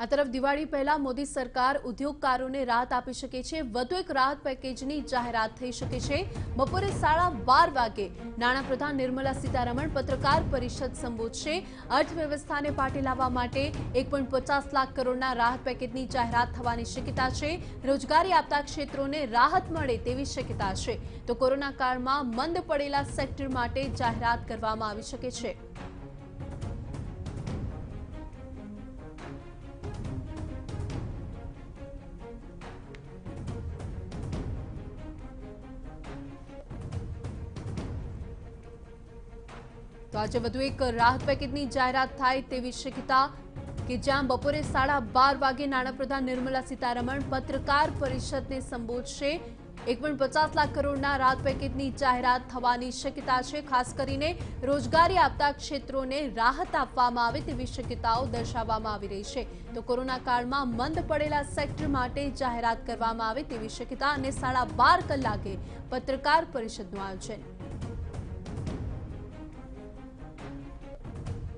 આ તરફ દિવાળી પહેલા મોદી સરકાર ઉદ્યોગકારોને રાહત આપી શકે છે। વધુ એક રાહત પેકેજની જાહેરાત થઈ શકે છે। બપોરે 12:30 વાગે નાણાપ્રધાન નિર્મલા સીતારમણ પત્રકાર પરિષદ સંબોધશે। અર્થવ્યવસ્થાને પાટે લાવવા માટે 1.50 લાખ કરોડના રાહત પેકેજની જાહેરાત થવાની શક્યતા છે। રોજગારી આપતા ક્ષેત્રોને રાહત મળે તેવી શક્યતા છે। તો કોરોના કાળમાં મંદ પડેલા સેક્ટર માટે જાહેરાત કરવામાં આવી શકે છે। તો આજે વધુ એક રાહત પેકેજની જાહેરાત થાય તેવી શક્યતા કે જ્યાં બપોરે 12:30 વાગે નાણાપ્રધાન નિર્મલા સીતારમણ પત્રકાર પરિષદને સંબોધશે। 1.50 લાખ કરોડના રાહત પેકેજની જાહેરાત થવાની શક્યતા છે। ખાસ કરીને રોજગારી આપતા ક્ષેત્રોને રાહત આપવામાં આવે તેવી શક્યતાઓ દર્શાવવામાં આવી રહી છે। તો કોરોના કાળમાં મંદ પડેલા સેક્ટર માટે જાહેરાત કરવામાં આવે તેવી શક્યતા અને 12:30 કલાકે પત્રકાર પરિષદનું આયોજન।